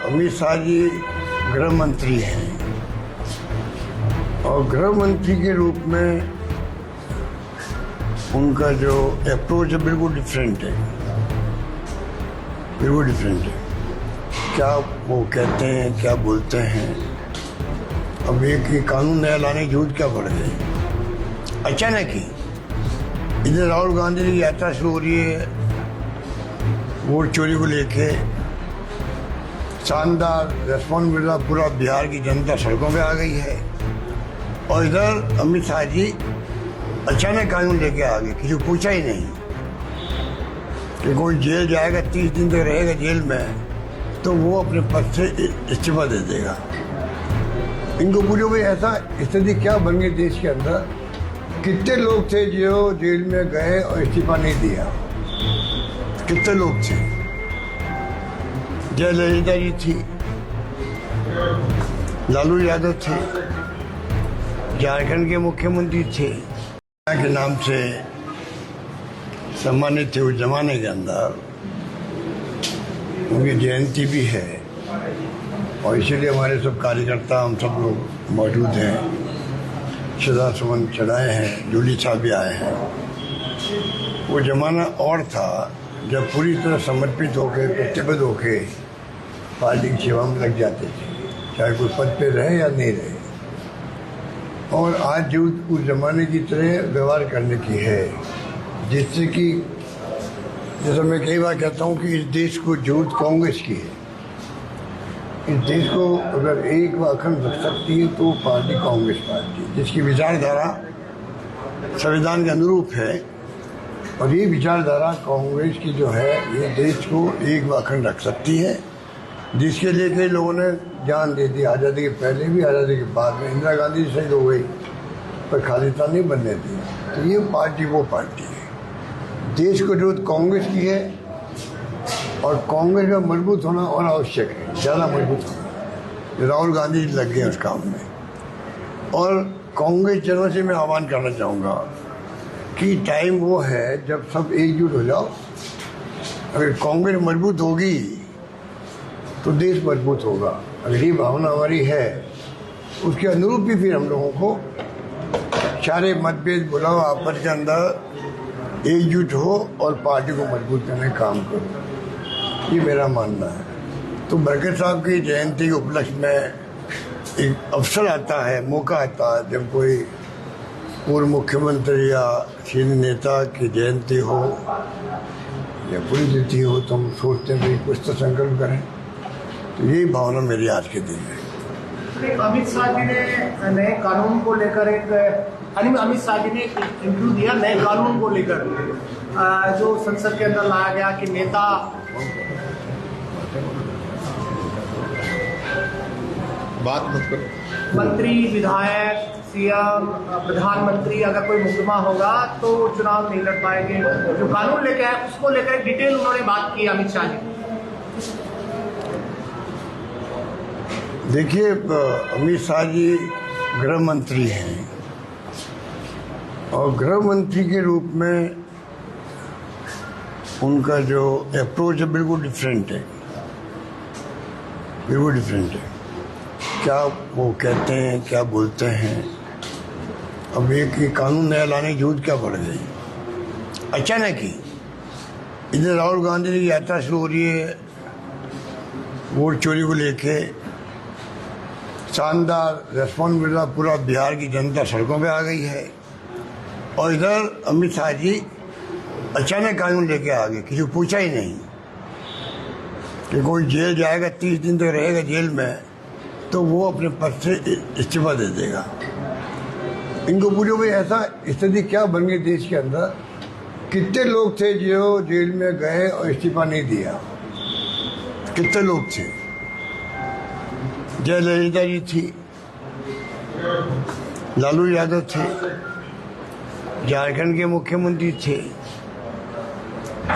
अमित शाह जी गृह मंत्री हैं और गृह मंत्री के रूप में उनका जो अप्रोच है बिल्कुल डिफरेंट है, बिल्कुल डिफरेंट है। क्या वो कहते हैं, क्या बोलते हैं। अब एक ही कानून नया लाने की जरूरत क्या पड़ गई अचानक ही। इधर राहुल गांधी की यात्रा शुरू हो रही है वोट चोरी को लेके, शानदार रेस्पॉन्स मिल रहा, पूरा बिहार की जनता सड़कों पे आ गई है। और इधर अमित शाह जी अचानक कानून लेके आ गए, किसी को पूछा ही नहीं कि कोई जेल जाएगा, 30 दिन तक रहेगा जेल में, तो वो अपने पद से इस्तीफा दे देगा। इनको पूछो भाई ऐसा स्थिति क्या बन गई देश के अंदर, कितने लोग थे जो जेल में गए और इस्तीफा नहीं दिया, कितने लोग थे। जयललिता जी थी, लालू यादव थे, झारखंड के मुख्यमंत्री थे के नाम से सम्मानित थे उस जमाने के अंदर। उनकी जयंती भी है और इसीलिए हमारे सब कार्यकर्ता, हम सब लोग मौजूद हैं, श्रद्धा सुमन चढ़ाए हैं, जूली साहब भी आए हैं। वो ज़माना और था जब पूरी तरह समर्पित होकर, प्रतिबद्ध होकर पार्टी की सेवा में लग जाते थे, चाहे कोई पद पे रहे या नहीं रहे। और आज जो उस ज़माने की तरह व्यवहार करने की है, जिससे कि जैसे मैं कई बार कहता हूँ कि इस देश को जरूरत कांग्रेस की है। इस देश को अगर एक व अखंड रख सकती है तो पार्टी कांग्रेस पार्टी, जिसकी विचारधारा संविधान के अनुरूप है। और ये विचारधारा कांग्रेस की जो है, ये देश को एक व अखंड रख सकती है, जिसके लिए कई लोगों ने जान दे दी। आज़ादी के पहले भी, आज़ादी के बाद में। इंदिरा गांधी शहीद हो गई पर खालिस्तान नहीं बनने दी। तो ये पार्टी वो पार्टी है। देश को जरूरत कांग्रेस की है और कांग्रेस में मजबूत होना और आवश्यक है, ज़्यादा मजबूत होना। राहुल गांधी लग गए उस काम में। और कांग्रेस जनों से मैं आह्वान करना चाहूँगा कि टाइम वो है जब सब एकजुट हो जाओ। अगर कांग्रेस मजबूत होगी तो देश मजबूत होगा। अगर ये भावना हमारी है, उसके अनुरूप ही फिर हम लोगों को सारे मतभेद बुलाओ, आपस के अंदर एकजुट हो और पार्टी को मजबूत करने का काम करो। ये मेरा मानना है। तो बरकत साहब की जयंती के उपलक्ष्य में एक अवसर आता है, मौका आता है, जब कोई पूर्व मुख्यमंत्री या सीनियर नेता की जयंती हो या पुण्यतिथि हो, तो हम सोचते हैं कि कुछ तो संकल्प करें। तो यही भावना मेरी आज के दिन है। अमित शाह जी ने नए कानून को लेकर अमित शाह जी ने इंटरव्यू दिया नए कानून को लेकर, जो संसद के अंदर लाया गया कि नेता बात मत करो, मंत्री, विधायक, सीएम, प्रधानमंत्री अगर कोई मुकदमा होगा तो चुनाव नहीं लड़ पाएंगे। जो कानून लेके आए उसको लेकर डिटेल उन्होंने बात की अमित शाह जी। देखिए, अमित शाह जी गृह मंत्री हैं और गृह मंत्री के रूप में उनका जो अप्रोच है बिल्कुल डिफरेंट है, बिल्कुल डिफरेंट है। क्या वो कहते हैं, क्या बोलते हैं। अब एक ही कानून नया लाने की जरूरत क्या पड़ गई अचानक ही। इधर राहुल गांधी की यात्रा शुरू हो रही है वोट चोरी को लेके, शानदार रेस्पॉन्स मिल रहा, पूरा बिहार की जनता सड़कों पे आ गई है। और इधर अमित शाह जी अचानक कानून लेके आ गए, किसी को पूछा ही नहीं कि कोई जेल जाएगा, 30 दिन तक रहेगा जेल में, तो वो अपने पद से इस्तीफा दे देगा। इनको पूछो भाई ऐसा स्थिति क्या बन गई देश के अंदर, कितने लोग थे जो जेल में गए और इस्तीफा नहीं दिया, कितने लोग थे। जयललिता जी थी, लालू यादव थे, झारखंड के मुख्यमंत्री थे,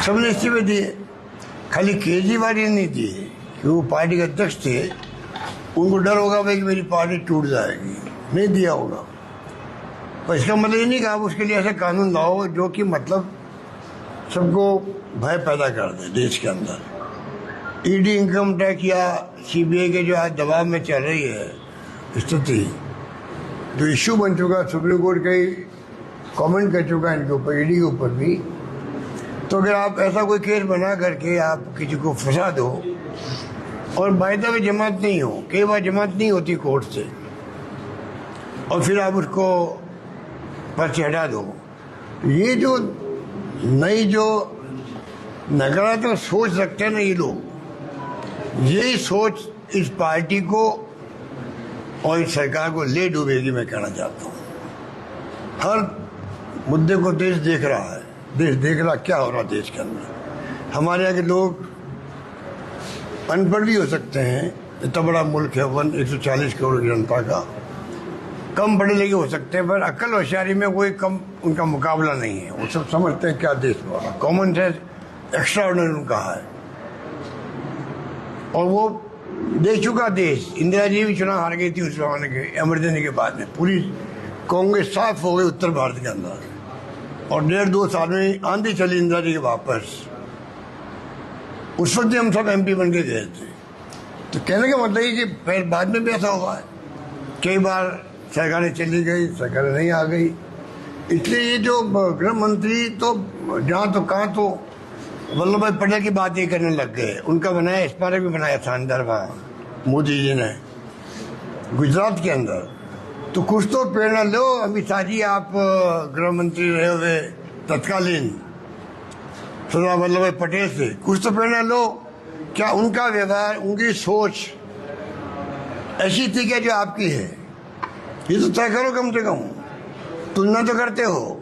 सबने इस्तीफे दिए। खाली केजरीवाल ही नहीं दिए कि वो पार्टी के अध्यक्ष थे, उनको डर होगा भाई कि मेरी पार्टी टूट जाएगी, नहीं दिया होगा। पर इसका मतलब ये नहीं कि आप उसके लिए ऐसा कानून लाओ जो कि मतलब सबको भय पैदा कर दे देश के अंदर। ईडी, इनकम टैक्स या सीबीआई के जो आज दबाव में चल रही है स्थिति, जो इश्यू बन चुका, सुप्रीम कोर्ट कई कमेंट कर चुका है इनके ऊपर, ईडी के ऊपर भी। तो अगर आप ऐसा कोई केस बना करके आप किसी को फंसा दो और बायदा में जमात नहीं हो, कई बार जमात नहीं होती कोर्ट से, और फिर आप उसको पर्चे हटा दो, ये जो नई जो नकारात्मक सोच रखते हैं ना ये लोग, यही सोच इस पार्टी को और इस सरकार को ले डूबेगी। मैं कहना चाहता हूँ हर मुद्दे को देश देख रहा है, देश देख रहा क्या हो रहा है देश के अंदर। हमारे यहाँ के लोग अनपढ़ भी हो सकते हैं, इतना बड़ा मुल्क है 140 करोड़ की जनता का, कम पढ़े लिखे हो सकते हैं, पर अक्ल होशियारी में कोई कम उनका मुकाबला नहीं है। वो सब समझते हैं क्या देश हो रहा, कॉमन सेंस एक्स्ट्रा ऑर्डिनरी उनका है, और वो देख चुका देश। इंदिरा जी भी चुनाव हार गई थी उस जमाने के इमरजेंसी के बाद में, पूरी कांग्रेस साफ हो गई उत्तर भारत के अंदर, और 1.5-2 साल में आंधी चली इंदिरा जी के वापस। उस वक्त हम सब एमपी बन के गए थे। तो कहने का मतलब ये कि फिर बाद में भी ऐसा हुआ है, कई बार सरकारें चली गई, सरकारें नहीं आ गई। इसलिए ये जो गृह मंत्री तो जहाँ तो कहाँ तो वल्लभ भाई पटेल की बात ही करने लग गए। उनका बनाया स्मारक भी बनाया था अंदर वहाँ मोदी जी ने गुजरात के अंदर। तो कुछ तो प्रेरणा लो अमित शाह जी, आप गृह मंत्री रहे हुए तत्कालीन सरदार वल्लभ भाई पटेल से, कुछ तो प्रेरणा लो। क्या उनका व्यवहार, उनकी सोच ऐसी थी क्या जो आपकी है? ये तो तय करो, कम से कम तुलना तो करते हो।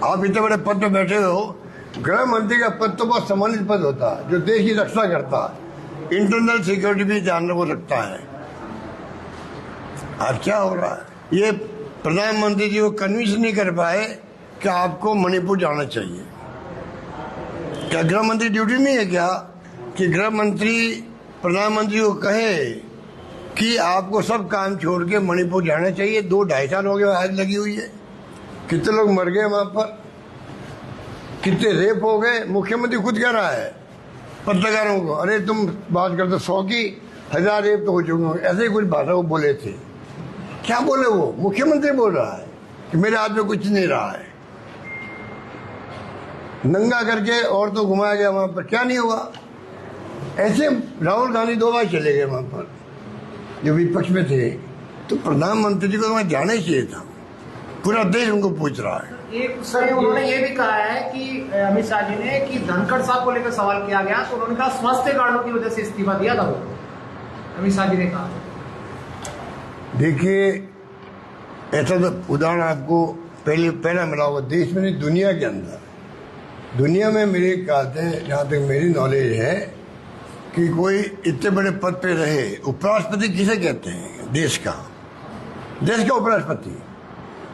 आप इतने बड़े पद पे बैठे हो, गृह मंत्री का पद तो बहुत सम्मानित पद होता है, जो देश की रक्षा करता है, इंटरनल सिक्योरिटी भी ध्यान वो रखता है। आज क्या हो रहा है, ये प्रधानमंत्री जी को कन्विंस नहीं कर पाए कि आपको मणिपुर जाना चाहिए। क्या गृह मंत्री ड्यूटी नहीं है क्या कि गृह मंत्री प्रधानमंत्री को कहे कि आपको सब काम छोड़ के मणिपुर जाना चाहिए? 2-2.5 साल हो गए आग लगी हुई है, कितने लोग मर गए वहां पर, कितने रेप हो गए। मुख्यमंत्री खुद कह रहा है पत्रकारों को, अरे तुम बात करते 100 की 1000 रेप तो हो चुके होंगे, ऐसे ही कुछ भाषा वो बोले थे। क्या बोले वो? मुख्यमंत्री बोल रहा है कि मेरे हाथ में कुछ नहीं रहा है। नंगा करके और तो घुमाया गया वहां पर, क्या नहीं हुआ। ऐसे राहुल गांधी 2 बार चले गए वहां पर जो विपक्ष में थे। तो प्रधानमंत्री जी को वहां जाना ही चाहिए था, पूरा देश उनको पूछ रहा है। एक सर उन्होंने ये भी कहा है कि अमित शाह जी ने कि धनखड़ साहब को लेकर सवाल किया गया तो उन्होंने कहा स्वास्थ्य कारणों की वजह से इस्तीफा दिया था वो, अमित शाह जी ने कहा। देखिए ऐसा तो उदाहरण आपको पहला मिला होगा देश में नहीं, दुनिया के अंदर। दुनिया में मेरे ख्याल से जहाँ तक मेरी नॉलेज है कि कोई इतने बड़े पद पे रहे, उपराष्ट्रपति किसे कहते हैं? देश का उपराष्ट्रपति।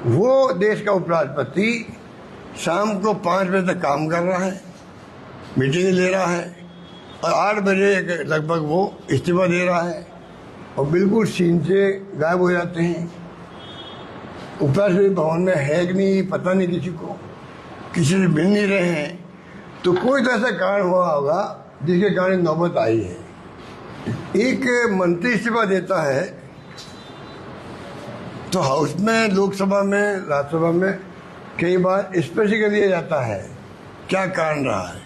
वो देश का उपराष्ट्रपति शाम को 5 बजे तक काम कर रहा है, मीटिंग ले रहा है, और 8 बजे लगभग वो इस्तीफा दे रहा है, और बिल्कुल सीन से गायब हो जाते हैं। उपराष्ट्रपति भवन में है कि नहीं पता नहीं, किसी से मिल नहीं रहे हैं। तो कोई तो ऐसा कारण हुआ होगा जिसके कारण नौबत आई है। एक मंत्री इस्तीफा देता है तो हाउस में, लोकसभा में, राज्यसभा में कई बार स्पष्टीकरण दिया जाता है क्या कारण रहा है,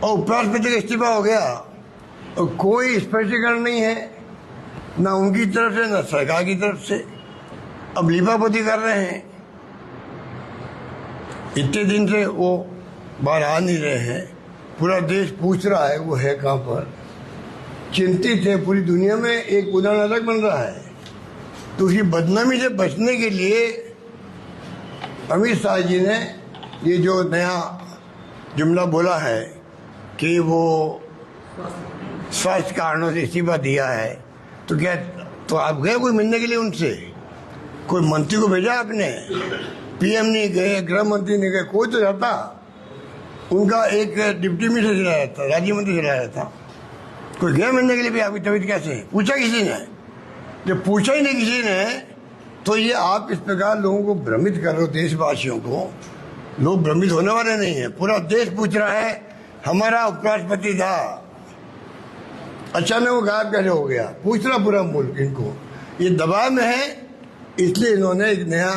और उपराष्ट्रपति का इस्तीफा हो गया और कोई स्पष्टीकरण नहीं है, ना उनकी तरफ से ना सरकार की तरफ से। अब लीपापोती कर रहे हैं, इतने दिन से वो बाहर आ नहीं रहे हैं, पूरा देश पूछ रहा है वो है कहाँ पर, चिंतित है। पूरी दुनिया में एक उदाहरण अलग बन रहा है। तो उसकी बदनामी से बचने के लिए अमित शाह जी ने ये जो नया जुमला बोला है कि वो स्वास्थ्य कारणों से इस्तीफा दिया है, तो क्या तो आप गए कोई मिलने के लिए उनसे? कोई मंत्री को भेजा आपने? पीएम नहीं गए, गृह मंत्री नहीं गए, कोई तो जाता। उनका एक डिप्टी मिनिस्टर चला जाता, राज्य मंत्री चला जाता, कोई गया मिलने के लिए भी आपकी तबीयत कैसे? पूछा किसी ने? जब पूछा ही नहीं किसी ने, तो ये आप इस प्रकार लोगों को भ्रमित कर रहे हो, देशवासियों को। लोग भ्रमित होने वाले नहीं है, पूरा देश पूछ रहा है। हमारा उपराष्ट्रपति था अचानक वो गायब कैसे हो गया? पूछ रहा पूरा मुल्क इनको। ये दबाव में है, इसलिए इन्होंने एक नया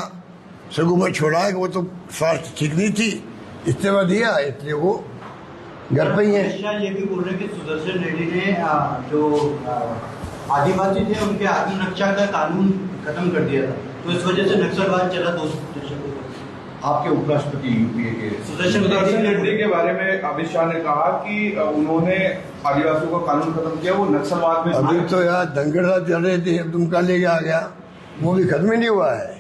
सगुबा छोड़ा है कि वो तो स्वास्थ्य ठीक नहीं थी, इस्तीफा दिया, इसलिए वो घर पे ही है। ये भी बोल रहे हैं कि सुदर्शन रेड्डी ने जो आदिवासी थे उनके आत्मरक्षा का कानून खत्म कर दिया था, तो इस वजह से नक्सलवाद चला 2 दशकों तक। आपके उपराष्ट्रपति यूपीए के सुदर्शन रेड्डी के बारे में अमित शाह ने कहा कि उन्होंने आदिवासियों का कानून खत्म किया, वो नक्सलवाद में अभी तो यार दंगल साहब चल रहे थे, दुमका लेके आ गया, वो भी खत्म ही नहीं हुआ है।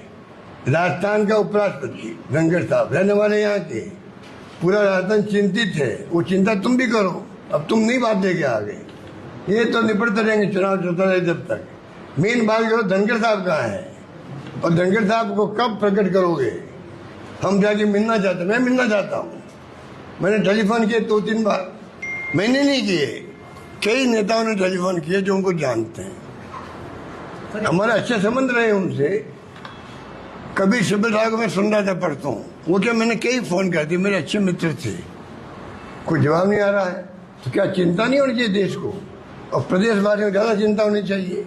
राजस्थान का उपराष्ट्रपति धनखड़ साहब रहने वाले यहाँ के, पूरा राजस्थान चिंतित है। वो चिंता तुम भी करो, अब तुम नहीं बात लेके आ गए। ये तो निपटते रहेंगे, चुनाव चलता रहे जब तक। मेन बात जो धनखड़ साहब कहाँ है और धनखड़ साहब को कब प्रकट करोगे? हम जाके मिलना चाहते, मैं मिलना चाहता हूँ। मैंने टेलीफोन किए 2-3 बार, मैंने नहीं किए, कई नेताओं ने टेलीफोन किए जो उनको जानते हैं। हमारे अच्छे संबंध रहे उनसे। कभी सिब्बल साहब को मैं सुन रहा था परसों, वो क्या मैंने कई फोन कर दिए, मेरे अच्छे मित्र थे, कोई जवाब नहीं आ रहा है। तो क्या चिंता नहीं होनी चाहिए देश को? और प्रदेश वासियों को ज्यादा चिंता होनी चाहिए।